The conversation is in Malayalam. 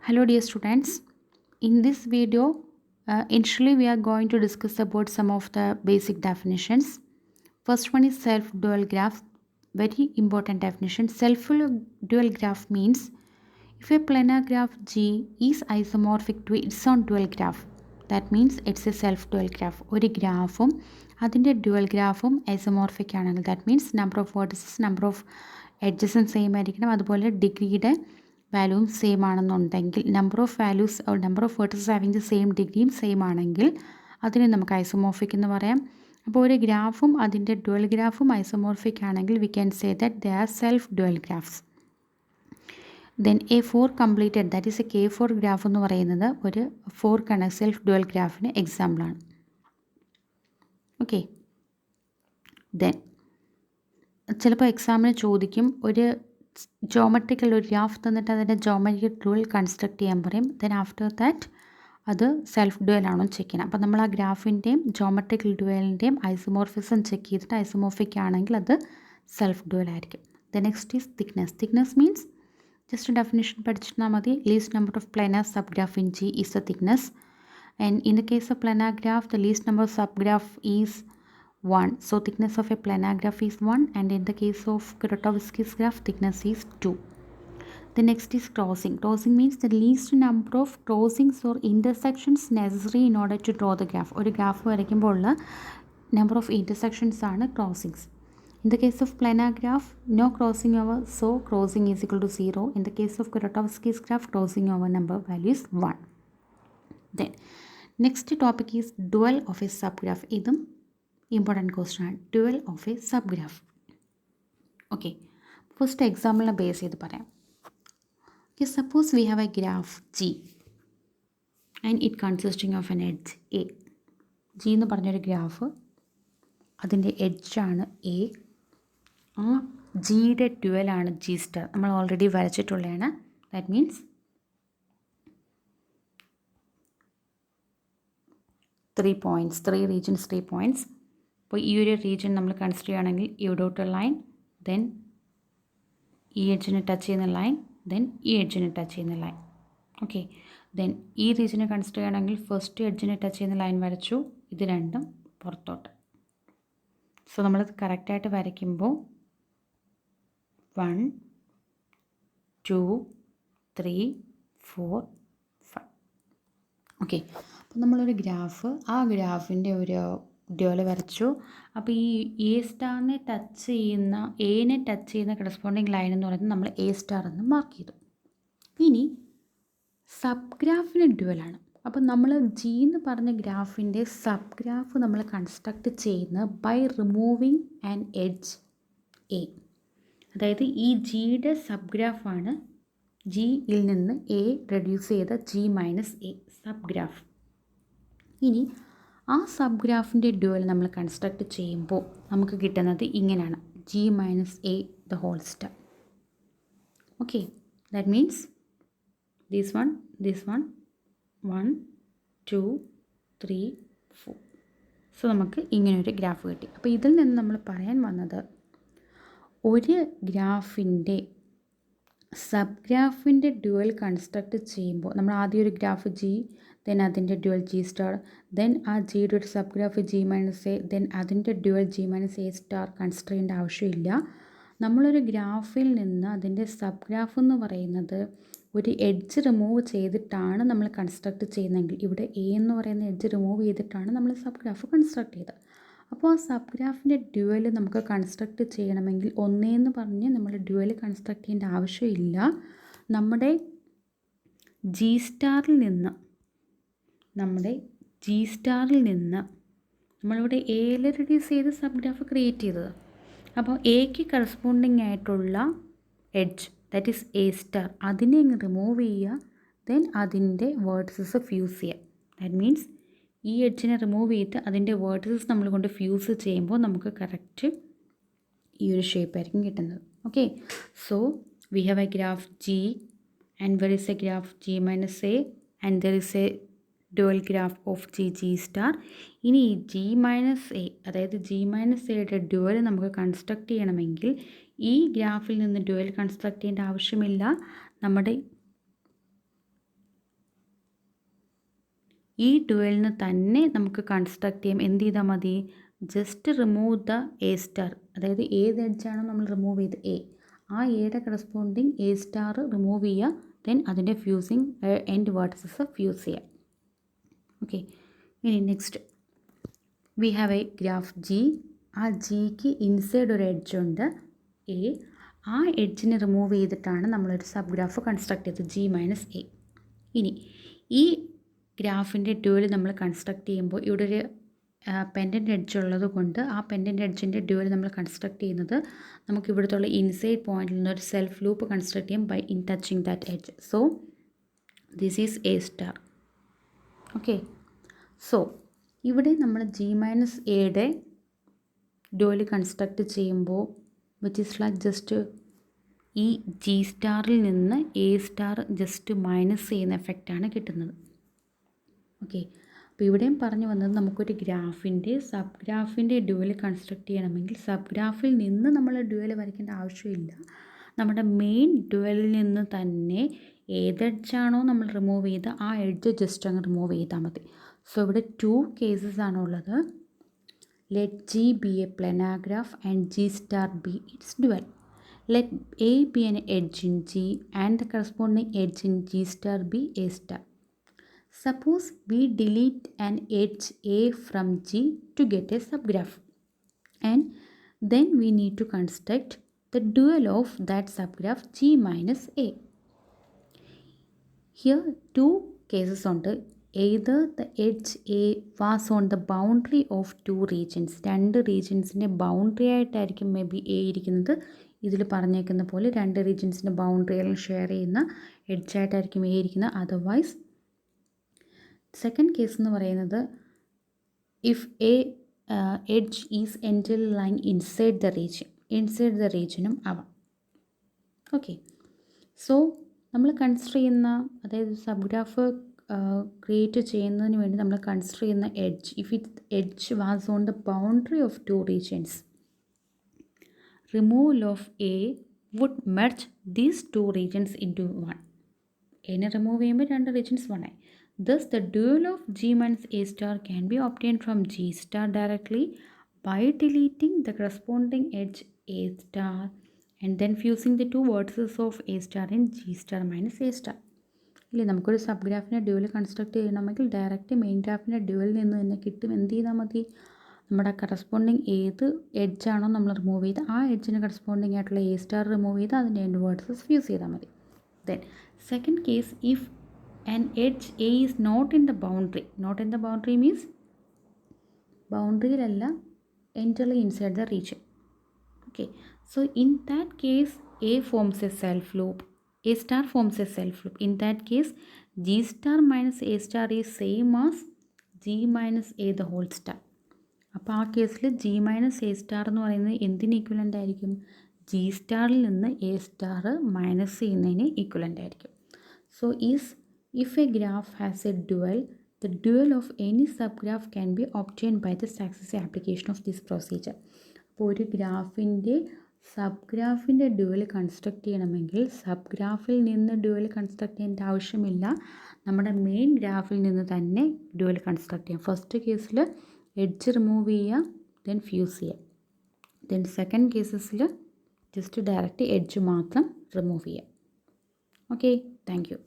Hello dear students. In this video, initially we are going to discuss about some of the basic definitions. First one is self-dual graph. Very important definition. Self-dual graph means if a planar graph G is isomorphic to its own dual graph, that means it's a self-dual graph. ഒരു ഗ്രാഫും അതിൻ്റെ ഡ്യുവൽ ഗ്രാഫും ഐസോമോർഫിക് ആണെങ്കിൽ that means number of vertices number of എഡ്ജസും സെയിം ആയിരിക്കണം, അതുപോലെ ഡിഗ്രിയുടെ വാല്യൂവും സെയിം ആണെന്നുണ്ടെങ്കിൽ number of values number of vertices having the സെയിം ഡിഗ്രിയും സെയിം ആണെങ്കിൽ അതിനെ നമുക്ക് ഐസോമോർഫിക് എന്ന് പറയാം. അപ്പോൾ ഒരു ഗ്രാഫും അതിൻ്റെ ഡ്യുവൽ ഗ്രാഫും ഐസോമോർഫിക് ആണെങ്കിൽ we can say that they are self dual graphs. Then a four completed that is a K four graph എന്ന് പറയുന്നത് ഒരു ഫോർ സെൽഫ് ഡ്യുവൽ ഗ്രാഫിന് എക്സാമ്പിളാണ്. ഓക്കെ, ദെൻ ചിലപ്പോൾ എക്സാമിന് ചോദിക്കും ഒരു ജോമെട്രിക്കൽ ഒരു ഗ്രാഫ് തന്നിട്ട് അതിൻ്റെ ജോമെട്രിക്കൽ ഡ്യുവൽ കൺസ്ട്രക്ട് ചെയ്യാൻ പറയും. ദെൻ ആഫ്റ്റർ ദാറ്റ് അത് സെൽഫ് ഡ്യുവൽ ആണോ ചെക്ക് ചെയ്യണം. അപ്പോൾ നമ്മൾ ആ ഗ്രാഫിൻ്റെയും ജോമെട്രിക്കൽ ഡ്യുവലിൻ്റെയും ഐസോമോർഫിസം ചെക്ക് ചെയ്തിട്ട് ഐസോമോർഫിക് ആണെങ്കിൽ അത് സെൽഫ് ഡ്യുവൽ ആയിരിക്കും. The next is thickness. Thickness means just definition പഠിച്ചിരുന്നാൽ മതി. Least number of planar subgraph in G is the thickness. And in the case of planar graph the least number of subgraph is 1. So thickness of a planar graph is 1, and in the case of Kuratowski's graph thickness is 2. The next is crossing. Crossing means the least number of crossings or intersections necessary in order to draw the graph. ഒരു ഗ്രാഫ് വരയ്ക്കുമ്പോൾ ഉള്ള നമ്പർ ഓഫ് ഇൻ്റർസെക്ഷൻസ് ആണ് crossings. In the case of planar graph, no crossing over, so crossing is equal to 0. In the case of Kuratowski's graph, crossing over number value is 1. Then next topic is dual of a subgraph. ഇതും ഇമ്പോർട്ടൻറ്റ് ക്വസ്റ്റ്യൻ ആണ്. Dual of a sub graph. Okay, first എക്സാമ്പിളിനെ ബേസ് ചെയ്ത് പറയാം. Okay, suppose we have a graph G and it consisting of N edge A. G എന്ന് പറഞ്ഞൊരു ഗ്രാഫ്, അതിൻ്റെ എഡ്ജാണ് എ. ആ ജിയുടെ ഡ്യുവലാണ് ജി സ്റ്റാർ. നമ്മൾ ഓൾറെഡി വരച്ചിട്ടുള്ളതാണ്. That means 3 points, 3 regions, 3 points. അപ്പോൾ ഈ ഒരു റീജിയൻ നമ്മൾ കൺസിഡർ ചെയ്യുകയാണെങ്കിൽ ഇവിടോട്ട് ലൈൻ, ദെൻ ഈ എഡ്ജിനെ ടച്ച് ചെയ്യുന്ന ലൈൻ, ദെൻ ഈ എഡ്ജിനെ ടച്ച് ചെയ്യുന്ന ലൈൻ. ഓക്കെ, ദെൻ ഈ റീജിയനെ കൺസിഡർ ചെയ്യുകയാണെങ്കിൽ ഫസ്റ്റ് എഡ്ജിനെ ടച്ച് ചെയ്യുന്ന ലൈൻ വരച്ചു, ഇത് രണ്ടും പുറത്തോട്ട്. സോ നമ്മളത് കറക്റ്റായിട്ട് വരയ്ക്കുമ്പോൾ 1 2 3 4 5. ഓക്കെ, അപ്പോൾ നമ്മളൊരു ഗ്രാഫ്, ആ ഗ്രാഫിൻ്റെ ഒരു ഡ്യുവൽ വരച്ചു. അപ്പോൾ ഈ എ സ്റ്റാറിനെ ടച്ച് ചെയ്യുന്ന എനെ ടച്ച് ചെയ്യുന്ന കറസ്പോണ്ടിങ് ലൈൻ എന്ന് പറയുന്നത് നമ്മൾ എ സ്റ്റാർ എന്ന് മാർക്ക് ചെയ്തു. ഇനി സബ് ഗ്രാഫിന് ഡ്യുവലാണ്. അപ്പോൾ നമ്മൾ ജി എന്ന് പറഞ്ഞ ഗ്രാഫിൻ്റെ സബ് ഗ്രാഫ് നമ്മൾ കൺസ്ട്രക്റ്റ് ചെയ്യുന്നത് by removing an edge A. അതായത് ഈ ജിയുടെ സബ് ഗ്രാഫാണ് ജിയിൽ നിന്ന് എ റെഡ്യൂസ് ചെയ്ത G minus A sub graph. ഇനി ആ സബ് ഗ്രാഫിൻ്റെ ഡ്യുവൽ നമ്മൾ കൺസ്ട്രക്റ്റ് ചെയ്യുമ്പോൾ നമുക്ക് കിട്ടുന്നത് ഇങ്ങനെയാണ്, G minus A the whole star. Okay, that means this one 1 2 3 4. So നമുക്ക് ഇങ്ങനൊരു ഗ്രാഫ് കിട്ടി. അപ്പോൾ ഇതിൽ നിന്ന് നമ്മൾ പറയാൻ വന്നത് ഒരു ഗ്രാഫിൻ്റെ സബ് ഗ്രാഫിൻ്റെ ഡ്യുവൽ കൺസ്ട്രക്റ്റ് ചെയ്യുമ്പോൾ നമ്മൾ ആദ്യം ഒരു ഗ്രാഫ് ജി, ദെൻ അതിൻ്റെ ഡ്യുവൽ ജി സ്റ്റാർ, ദെൻ ആ ജിയുടെ ഒരു subgraph G minus A, then അതിൻ്റെ dual G minus A star consider ചെയ്യേണ്ട ആവശ്യമില്ല. നമ്മളൊരു ഗ്രാഫിൽ നിന്ന് അതിൻ്റെ സബ് ഗ്രാഫ് എന്ന് പറയുന്നത് ഒരു എഡ്ജ് റിമൂവ് ചെയ്തിട്ടാണ് നമ്മൾ കൺസ്ട്രക്റ്റ് ചെയ്യുന്നതെങ്കിൽ, ഇവിടെ എ എന്ന് പറയുന്ന എഡ്ജ് റിമൂവ് ചെയ്തിട്ടാണ് നമ്മൾ സബ് ഗ്രാഫ് കൺസ്ട്രക്ട് ചെയ്തത്. അപ്പോൾ ആ സബ് ഗ്രാഫിൻ്റെ ഡ്യുവൽ നമുക്ക് കൺസ്ട്രക്റ്റ് ചെയ്യണമെങ്കിൽ ഒന്നേന്ന് പറഞ്ഞ് നമ്മൾ ഡ്യുവൽ കൺസ്ട്രക്ട് ചെയ്യേണ്ട ആവശ്യമില്ല. നമ്മുടെ ജി സ്റ്റാറിൽ നിന്ന് നമ്മളിവിടെ എയിൽ റെഡ്യൂസ് ചെയ്ത് സബ് ഗ്രാഫ് ക്രിയേറ്റ് ചെയ്തത്. അപ്പോൾ എക്ക് കറസ്പോണ്ടിങ് ആയിട്ടുള്ള edge that is a star, അതിനെ അങ്ങ് റിമൂവ് ചെയ്യുക, ദെൻ അതിൻ്റെ വേർട്ടസസ് ഫ്യൂസ് ചെയ്യുക. ദാറ്റ് മീൻസ് ഈ എഡ്ജിനെ റിമൂവ് ചെയ്ത് അതിൻ്റെ വേർട്ടസസ് നമ്മൾ കൊണ്ട് ഫ്യൂസ് ചെയ്യുമ്പോൾ നമുക്ക് കറക്റ്റ് ഈ ഒരു ഷേപ്പായിരിക്കും കിട്ടുന്നത്. Okay, so we have a graph G and where is A graph G minus A and there is A dual graph of G star. ഇനി ഈ ജി മൈനസ് എ, അതായത് ജി മൈനസ് എയുടെ ഡ്യുവൽ നമുക്ക് കൺസ്ട്രക്ട് ചെയ്യണമെങ്കിൽ ഈ ഗ്രാഫിൽ നിന്ന് ഡ്യുവൽ കൺസ്ട്രക്ട് ചെയ്യേണ്ട ആവശ്യമില്ല. നമ്മുടെ ഈ ഡ്യുവലിന് തന്നെ നമുക്ക് കൺസ്ട്രക്ട് ചെയ്യാം. എന്ത് ചെയ്താൽ മതി? Just remove the A star, അതായത് ഏത് എഡ്ജാണോ നമ്മൾ റിമൂവ് ചെയ്ത് എ, ആ എയുടെ കറസ്പോണ്ടിങ് എ സ്റ്റാർ റിമൂവ് ചെയ്യുക. ദെൻ അതിൻ്റെ ഫ്യൂസിങ് എൻഡ് വേർട്ടസസ് ഫ്യൂസ് ചെയ്യുക. ഓക്കെ, ഇനി next we have a graph G. ആ ജിക്ക് ഇൻസൈഡ് ഒരു എഡ്ജുണ്ട് എ. ആ എഡ്ജിനെ റിമൂവ് ചെയ്തിട്ടാണ് നമ്മളൊരു സബ് ഗ്രാഫ് കൺസ്ട്രക്ട് ചെയ്തത് ജി മൈനസ് എ. ഇനി ഈ ഗ്രാഫിൻ്റെ ഡ്യുവൽ നമ്മൾ കൺസ്ട്രക്ട് ചെയ്യുമ്പോൾ ഇവിടെ ഒരു പെൻഡൻറ്റ് എഡ്ജ് ഉള്ളത് കൊണ്ട് ആ പെൻഡൻറ്റ് എഡ്ജിൻ്റെ ഡ്യുവൽ നമ്മൾ കൺസ്ട്രക്ട് ചെയ്യുന്നത് നമുക്ക് ഇവിടുത്തെ ഇൻസൈഡ് പോയിന്റിൽ നിന്ന് ഒരു സെൽഫ് ലൂപ്പ് കൺസ്ട്രക്ട് ചെയ്യും by in touching that edge. So this is a star. Okay, so ഇവിടെ നമ്മൾ ജി മൈനസ് എയുടെ ഡ്യുവൽ കൺസ്ട്രക്ട് ചെയ്യുമ്പോൾ വിച്ച് ഈസ് ലൈക്ക് ജസ്റ്റ് ഈ ജി സ്റ്റാറിൽ നിന്ന് എ സ്റ്റാർ ജസ്റ്റ് മൈനസ് ചെയ്യുന്ന എഫക്റ്റാണ് കിട്ടുന്നത്. ഓക്കെ, അപ്പോൾ ഇവിടെയും പറഞ്ഞു വന്നത് നമുക്കൊരു ഗ്രാഫിൻ്റെ സബ് ഗ്രാഫിൻ്റെ ഡ്യുവൽ കൺസ്ട്രക്ട് ചെയ്യണമെങ്കിൽ സബ് ഗ്രാഫിൽ നിന്ന് നമ്മൾ ഡ്യുവൽ വരയ്ക്കേണ്ട ആവശ്യമില്ല. നമ്മുടെ മെയിൻ ഡ്യുവലിൽ നിന്ന് തന്നെ ഏത് എഡ്ജാണോ നമ്മൾ റിമൂവ് ചെയ്ത് ആ എഡ്ജ് ജസ്റ്റ് അങ്ങ് റിമൂവ് ചെയ്താൽ മതി. സോ ഇവിടെ 2 കേസസ് ആണുള്ളത്. Let G B A planar graph and G star B it's dual. Let A be an edge in G and the corresponding edge in G star be A star. Suppose we delete an edge A from G to get a subgraph, and then we need to construct the dual of that subgraph G minus A. Here 2 cases on the either the edge A was on the boundary of 2 regions. 2 regionsൻ്റെ ബൗണ്ടറി ആയിട്ടായിരിക്കും മേ ബി എ ഇരിക്കുന്നത്. ഇതിൽ പറഞ്ഞേക്കുന്ന പോലെ 2 റീജിയൻസിൻ്റെ ബൗണ്ടറിയെല്ലാം ഷെയർ ചെയ്യുന്ന എഡ്ജായിട്ടായിരിക്കും എ ഇരിക്കുന്നത്. അതർവൈസ് സെക്കൻഡ് കേസ് എന്ന് പറയുന്നത് if a edge is entirely inside the റീജിയനും ആവാം. ഓക്കെ, സോ നമ്മൾ കൺസിഡർ ചെയ്യുന്ന, അതായത് സബ് ഗ്രാഫ് ക്രിയേറ്റ് ചെയ്യുന്നതിന് വേണ്ടി നമ്മൾ കൺസിഡർ ചെയ്യുന്ന edge, if it edge was on the boundary of 2 regions, removal of A would merge these 2 regions into one. A remove ചെയ്യുമ്പോൾ 2 regions 1 ആയി. Thus the dual of G minus A star can be obtained from G star directly by deleting the corresponding edge A star and then fusing the 2 vertices of A star in G star minus A star. ഇല്ലേ, നമുക്കൊരു സബ് ഗ്രാഫിൻ്റെ ഡ്യുവൽ കൺസ്ട്രക്ട് ചെയ്യണമെങ്കിൽ ഡയറക്റ്റ് മെയിൻ ഗ്രാഫിൻ്റെ ഡ്യുവലിൽ നിന്ന് തന്നെ കിട്ടും. എന്ത് ചെയ്താൽ മതി? നമ്മുടെ കറസ്പോണ്ടിങ് ഏത് എഡ്ജാണോ നമ്മൾ റിമൂവ് ചെയ്ത് ആ എഡ്ജിന് കറസ്പോണ്ടിങ് ആയിട്ടുള്ള എ സ്റ്റാർ റിമൂവ് ചെയ്ത് അതിൻ്റെ എൻഡ് വേർഡ്സസ് ഫ്യൂസ് ചെയ്താൽ മതി. Then second case, if an edge A is not in the boundary means ബൗണ്ടറിയിലല്ല, entirely inside the region. Okay, so in that case A forms a self loop, A star forms a self loop. In that case, G star minus A star is same as G minus A the whole star. അപ്പോൾ ആ കേസിൽ G മൈനസ് എ സ്റ്റാർ എന്ന് പറയുന്നത് എന്തിന് ഈക്വലൻ്റ് ആയിരിക്കും? G സ്റ്റാറിൽ നിന്ന് എ സ്റ്റാർ മൈനസ് ചെയ്യുന്നതിന് ഈക്വലൻ്റ് ആയിരിക്കും. So if a graph has a dual, the dual of any subgraph can be obtained by the successive application of this procedure. അപ്പോൾ ഒരു ഗ്രാഫിൻ്റെ സബ് ഗ്രാഫിൻ്റെ ഡ്യുവൽ കൺസ്ട്രക്ട് ചെയ്യണമെങ്കിൽ സബ് ഗ്രാഫിൽ നിന്ന് ഡ്യുവൽ കൺസ്ട്രക്ട് ചെയ്യേണ്ട ആവശ്യമില്ല, നമ്മുടെ മെയിൻ ഗ്രാഫിൽ നിന്ന് തന്നെ ഡ്യുവൽ കൺസ്ട്രക്ട് ചെയ്യാം. ഫസ്റ്റ് കേസിൽ എഡ്ജ് റിമൂവ് ചെയ്യുക, ദെൻ ഫ്യൂസ് ചെയ്യുക. ദെൻ സെക്കൻഡ് കേസസിൽ ജസ്റ്റ് ഡയറക്റ്റ് എഡ്ജ് മാത്രം റിമൂവ് ചെയ്യുക. Okay, thank U.